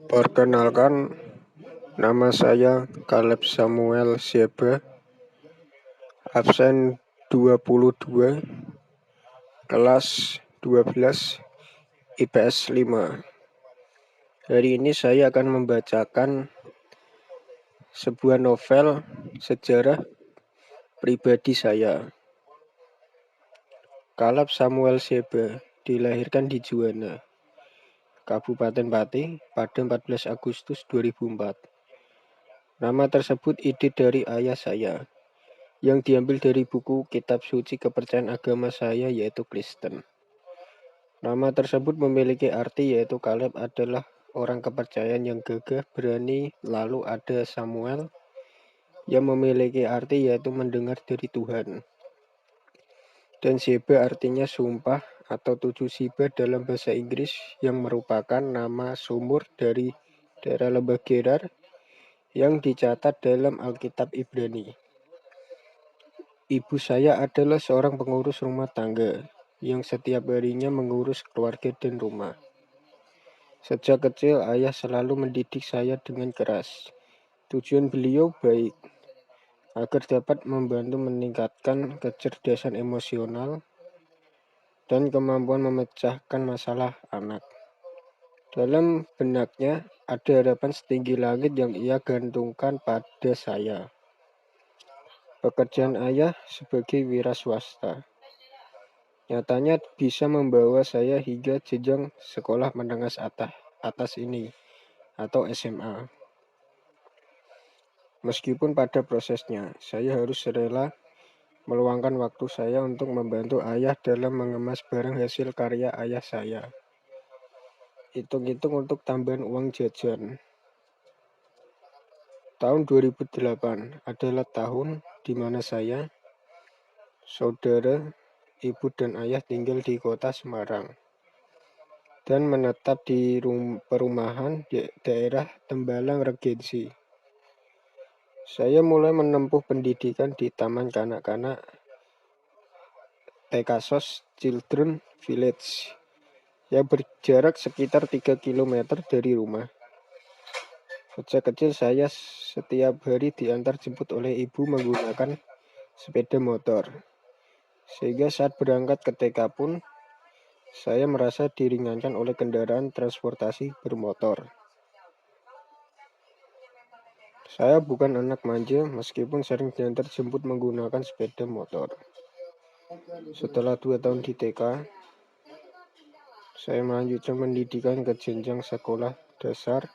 Perkenalkan, nama saya Caleb Samuel Syeba, absen 22, kelas 12, IPS 5. Hari ini saya akan membacakan sebuah novel sejarah pribadi saya. Caleb Samuel Syeba dilahirkan di Juwana, Kabupaten Pati pada 14 Agustus 2004. Nama tersebut ide dari ayah saya, yang diambil dari buku kitab suci kepercayaan agama saya yaitu Kristen. Nama tersebut memiliki arti yaitu Caleb adalah orang kepercayaan yang gagah, berani, lalu ada Samuel yang memiliki arti yaitu mendengar dari Tuhan. Dan Syeba artinya sumpah atau 7 Syeba dalam bahasa Inggris yang merupakan nama sumur dari daerah Lembah Gerar yang dicatat dalam Alkitab Ibrani. Ibu saya adalah seorang pengurus rumah tangga yang setiap harinya mengurus keluarga dan rumah. Sejak kecil ayah selalu mendidik saya dengan keras. Tujuan beliau baik, agar dapat membantu meningkatkan kecerdasan emosional dan kemampuan memecahkan masalah anak. Dalam benaknya ada harapan setinggi langit yang ia gantungkan pada saya. Pekerjaan ayah sebagai wira swasta nyatanya bisa membawa saya hingga jenjang sekolah menengah atas ini atau SMA. Meskipun pada prosesnya saya harus rela meluangkan waktu saya untuk membantu ayah dalam mengemas barang hasil karya ayah saya. Hitung-hitung untuk tambahan uang jajan. Tahun 2008 adalah tahun di mana saya, saudara, ibu dan ayah tinggal di kota Semarang dan menetap di perumahan di daerah Tembalang Regensi. Saya mulai menempuh pendidikan di Taman Kanak-kanak Tekasos Children Village yang berjarak sekitar 3 km dari rumah. Sejak kecil saya setiap hari diantar jemput oleh ibu menggunakan sepeda motor. Sehingga saat berangkat ke TK pun saya merasa diringankan oleh kendaraan transportasi bermotor. Saya bukan anak manja meskipun sering diantar jemput menggunakan sepeda motor. Setelah 2 tahun di TK, saya melanjutkan pendidikan ke jenjang sekolah dasar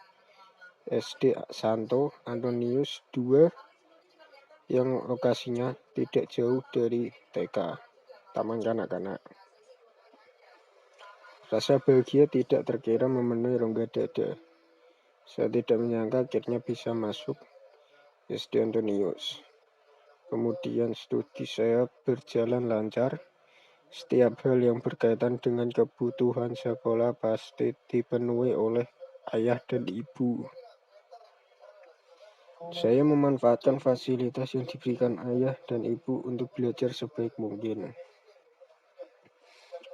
SD Santo Antonius II yang lokasinya tidak jauh dari TK, Taman Kanak-kanak. Rasa bahagia tidak terkira memenuhi rongga dada. Saya tidak menyangka akhirnya bisa masuk SD Antonius. Kemudian studi saya berjalan lancar. Setiap hal yang berkaitan dengan kebutuhan sekolah pasti dipenuhi oleh ayah dan ibu. Saya memanfaatkan fasilitas yang diberikan ayah dan ibu untuk belajar sebaik mungkin.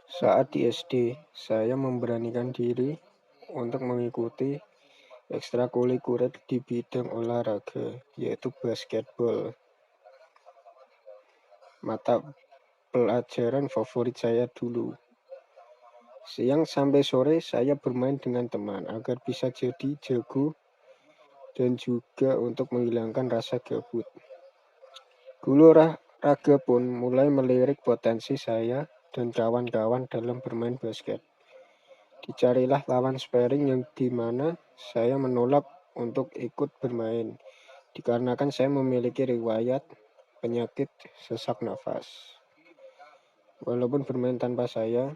Saat di SD, saya memberanikan diri untuk mengikuti ekstrakurikuler di bidang olahraga, yaitu basketball. Mata pelajaran favorit saya dulu. Siang sampai sore saya bermain dengan teman agar bisa jadi jago dan juga untuk menghilangkan rasa gabut. Guru olahraga pun mulai melirik potensi saya dan kawan-kawan dalam bermain basket. Dicarilah lawan sparring yang dimana saya menolak untuk ikut bermain, dikarenakan saya memiliki riwayat penyakit sesak nafas. Walaupun bermain tanpa saya,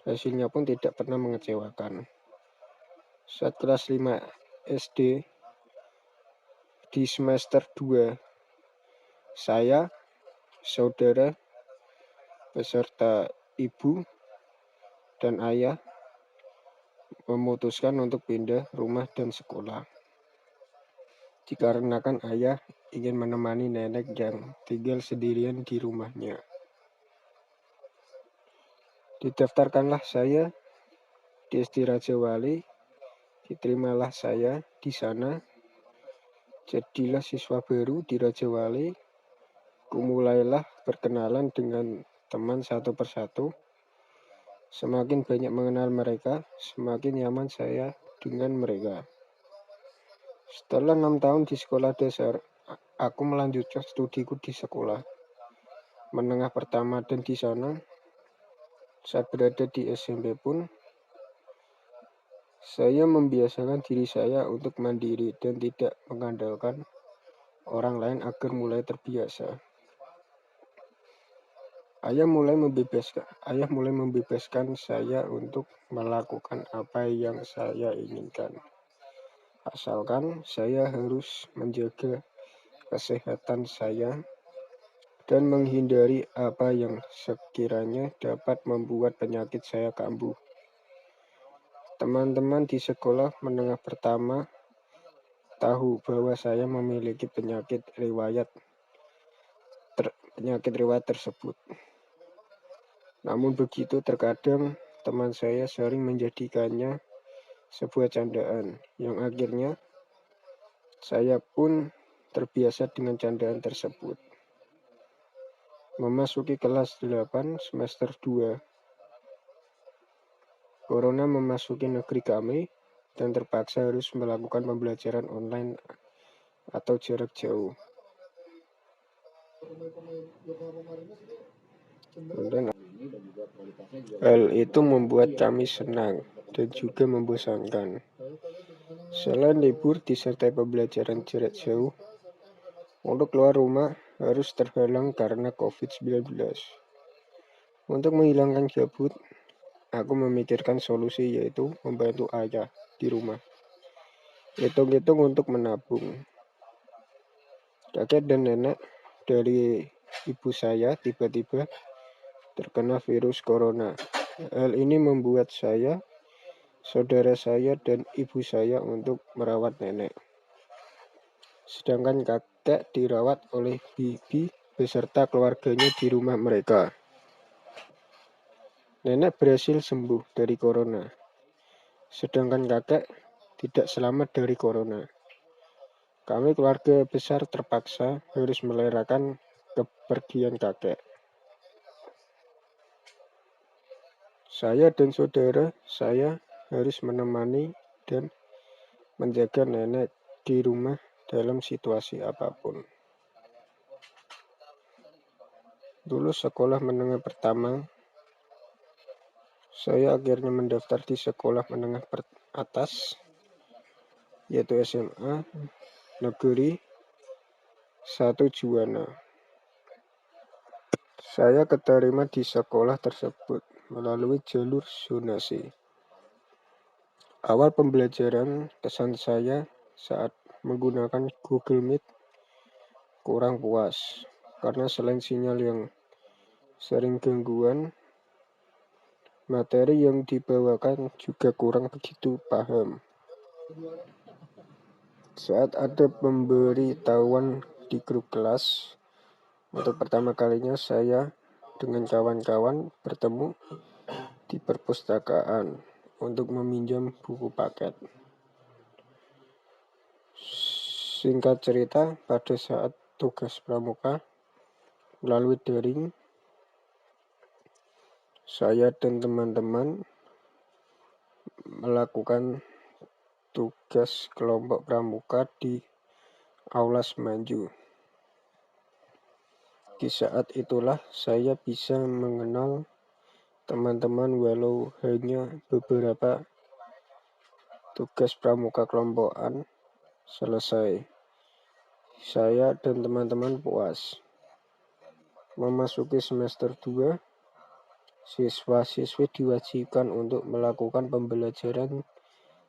hasilnya pun tidak pernah mengecewakan. Saat kelas 5 SD, di semester 2, saya, saudara, beserta ibu dan ayah memutuskan untuk pindah rumah dan sekolah. Dikarenakan ayah ingin menemani nenek yang tinggal sendirian di rumahnya. Didaftarkanlah saya Di SD Raja Wali, diterimalah saya di sana. Jadilah siswa baru di Raja Wali. Kumulailah berkenalan dengan teman satu persatu. Semakin banyak mengenal mereka, semakin nyaman saya dengan mereka. Setelah 6 tahun di sekolah dasar, aku melanjutkan studiku di sekolah menengah pertama, dan di sana saat berada di SMP pun saya membiasakan diri saya untuk mandiri dan tidak mengandalkan orang lain agar mulai terbiasa. Ayah mulai membebaskan saya untuk melakukan apa yang saya inginkan. Asalkan saya harus menjaga kesehatan saya dan menghindari apa yang sekiranya dapat membuat penyakit saya kambuh. Teman-teman di sekolah menengah pertama tahu bahwa saya memiliki penyakit riwayat tersebut. Namun begitu, terkadang teman saya sering menjadikannya sebuah candaan, yang akhirnya saya pun terbiasa dengan candaan tersebut. Memasuki kelas 8 semester 2, Corona memasuki negeri kami dan terpaksa harus melakukan pembelajaran online atau jarak jauh. Dan hal itu membuat kami senang dan juga membosankan. Selain libur disertai pembelajaran jarak jauh, untuk keluar rumah harus terhalang karena COVID-19. Untuk menghilangkan gabut, aku memikirkan solusi, yaitu membantu ayah di rumah. Hitung-hitung untuk menabung. Kakek dan nenek dari ibu saya tiba-tiba terkena virus corona. Hal ini membuat saya, saudara saya, dan ibu saya untuk merawat nenek. Sedangkan kakek dirawat oleh bibi beserta keluarganya di rumah mereka. Nenek berhasil sembuh dari corona, sedangkan kakek tidak selamat dari corona. Kami keluarga besar terpaksa harus merelakan kepergian kakek. Saya dan saudara saya harus menemani dan menjaga nenek di rumah dalam situasi apapun. Lulus sekolah menengah pertama, saya akhirnya mendaftar di sekolah menengah atas, yaitu SMA Negeri 1 Juwana. Saya keterima di sekolah tersebut melalui jalur zonasi. Awal pembelajaran, kesan saya saat menggunakan Google Meet kurang puas, karena selain sinyal yang sering gangguan, materi yang dibawakan juga kurang begitu paham. Saat ada pemberitahuan di grup kelas, untuk pertama kalinya saya dengan kawan-kawan bertemu di perpustakaan untuk meminjam buku paket. Singkat cerita, pada saat tugas pramuka melalui daring, saya dan teman-teman melakukan tugas kelompok pramuka di Aula Semanju. Di saat itulah saya bisa mengenal teman-teman walau hanya beberapa. Tugas pramuka kelompokan selesai. Saya dan teman-teman puas. Memasuki semester 2, siswa-siswi diwajibkan untuk melakukan pembelajaran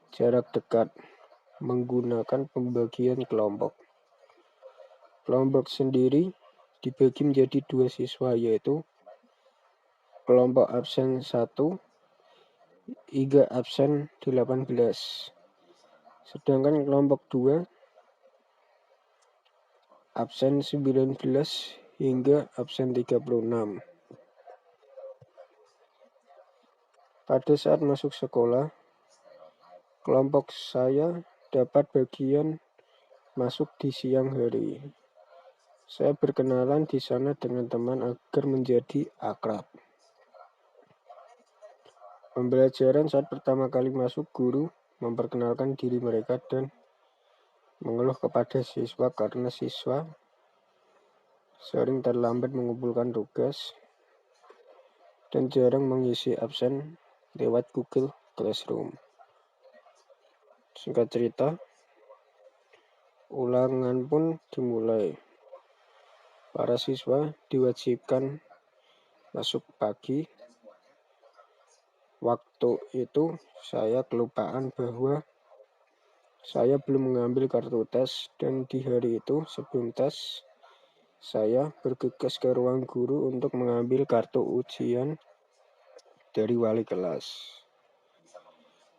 jarak dekat menggunakan pembagian kelompok. Kelompok sendiri dibagi menjadi 2 siswa, yaitu kelompok absen 1 hingga absen 18. Sedangkan kelompok 2 absen 19 hingga absen 36. Pada saat masuk sekolah, Kelompok saya dapat bagian masuk di siang hari. Saya berkenalan di sana dengan teman agar menjadi akrab. Pembelajaran saat pertama kali masuk, guru memperkenalkan diri mereka dan mengeluh kepada siswa karena siswa sering terlambat mengumpulkan tugas dan jarang mengisi absen lewat Google Classroom. Singkat cerita, ulangan pun dimulai. Para siswa diwajibkan masuk pagi. Waktu itu saya kelupaan bahwa saya belum mengambil kartu tes, dan di hari itu sebelum tes, saya bergegas ke ruang guru untuk mengambil kartu ujian dari wali kelas.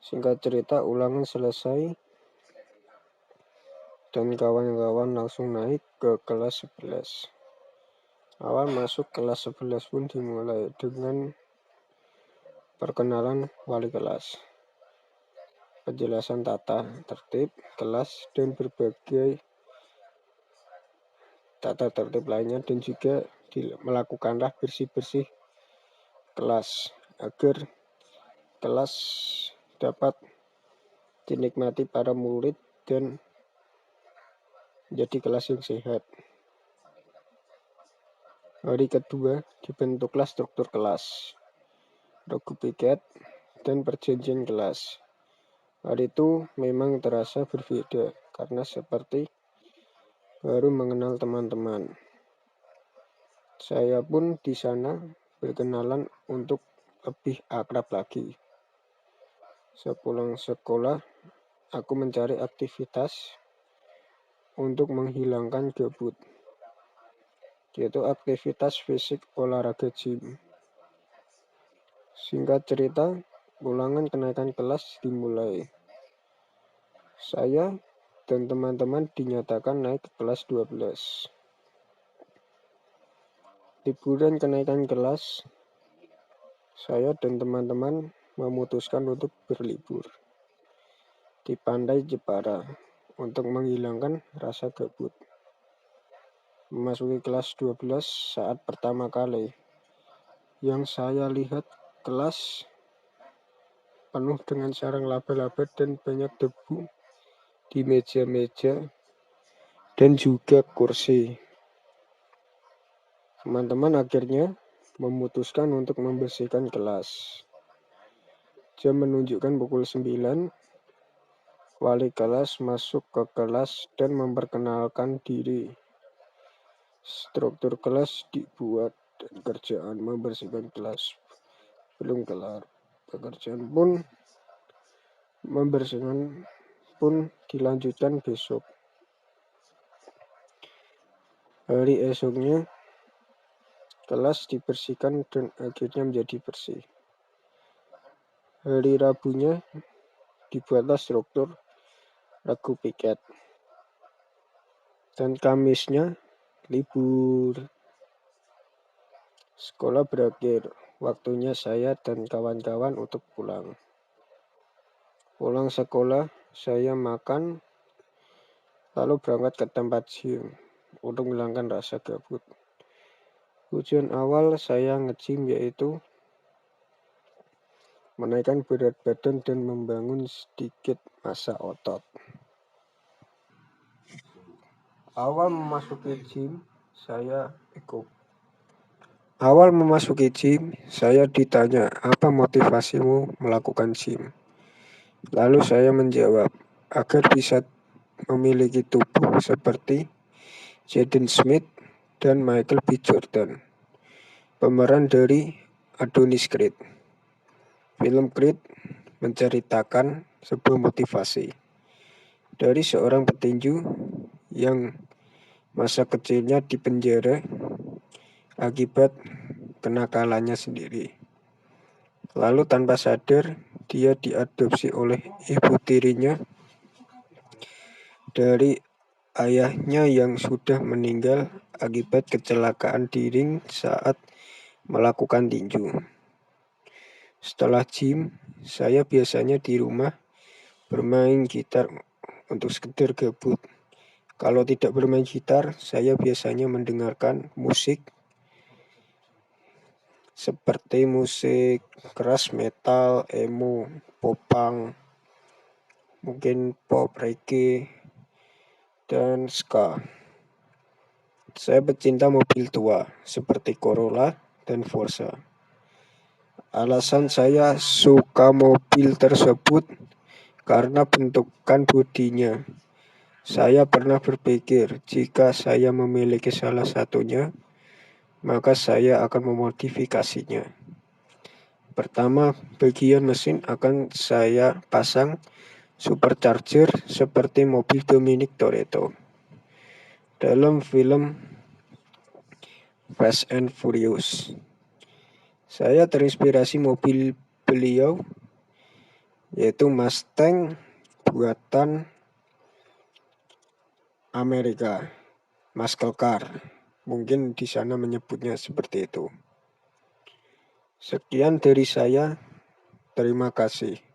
Singkat cerita, ulangan selesai dan kawan-kawan langsung naik ke kelas 11. Awal masuk kelas 11 pun dimulai dengan perkenalan wali kelas, penjelasan tata tertib kelas dan berbagai tata tertib lainnya, dan juga melakukanlah bersih-bersih kelas agar kelas dapat dinikmati para murid dan menjadi kelas yang sehat. Hari kedua dibentuklah struktur kelas, regu piket, dan perjanjian kelas. Hari itu memang terasa berbeda karena seperti baru mengenal teman-teman. Saya pun di sana berkenalan untuk lebih akrab lagi. Sepulang sekolah, aku mencari aktivitas untuk menghilangkan gabut, yaitu aktivitas fisik olahraga gym. Singkat cerita, ulangan kenaikan kelas dimulai. Saya dan teman-teman dinyatakan naik ke kelas 12. Liburan kenaikan kelas, saya dan teman-teman memutuskan untuk berlibur di Pantai Jepara untuk menghilangkan rasa gabut. Memasuki kelas 12 saat pertama kali, yang saya lihat kelas penuh dengan sarang laba-laba dan banyak debu di meja-meja dan juga kursi. Teman-teman akhirnya memutuskan untuk membersihkan kelas. Jam menunjukkan pukul 9. Wali kelas masuk ke kelas dan memperkenalkan diri. Struktur kelas dibuat dan kerjaan membersihkan kelas belum kelar. Membersihkan pun dilanjutkan besok. Hari esoknya kelas dibersihkan dan akhirnya menjadi bersih. Hari Rabunya dibuatlah struktur regu piket. Dan Kamisnya libur. Sekolah berakhir. Waktunya saya dan kawan-kawan untuk pulang. Pulang sekolah, saya makan, lalu berangkat ke tempat gym untuk menghilangkan rasa gabut. Tujuan awal saya nge-gym yaitu menaikkan berat badan dan membangun sedikit massa otot. Awal memasuki gym, saya ditanya, apa motivasimu melakukan gym? Lalu saya menjawab, agar bisa memiliki tubuh seperti Jaden Smith dan Michael B. Jordan, pemeran dari Adonis Creed. Film Creed menceritakan sebuah motivasi dari seorang petinju yang masa kecilnya dipenjara akibat kenakalannya sendiri. Lalu tanpa sadar, dia diadopsi oleh ibu tirinya dari ayahnya yang sudah meninggal akibat kecelakaan di ring saat melakukan tinju. Setelah gym, saya biasanya di rumah bermain gitar untuk sekedar gabut. Kalau tidak bermain gitar, saya biasanya mendengarkan musik seperti musik keras, metal, emo, popang, mungkin pop, reggae, dan ska. Saya pecinta mobil tua seperti Corolla dan Forza. Alasan saya suka mobil tersebut karena bentukan bodinya. Saya pernah berpikir jika saya memiliki salah satunya, maka saya akan memodifikasinya. Pertama, bagian mesin akan saya pasang supercharger seperti mobil Dominic Toretto dalam film Fast and Furious. Saya terinspirasi mobil beliau, yaitu Mustang buatan Amerika, muscle car. Mungkin di sana menyebutnya seperti itu. Sekian dari saya. Terima kasih.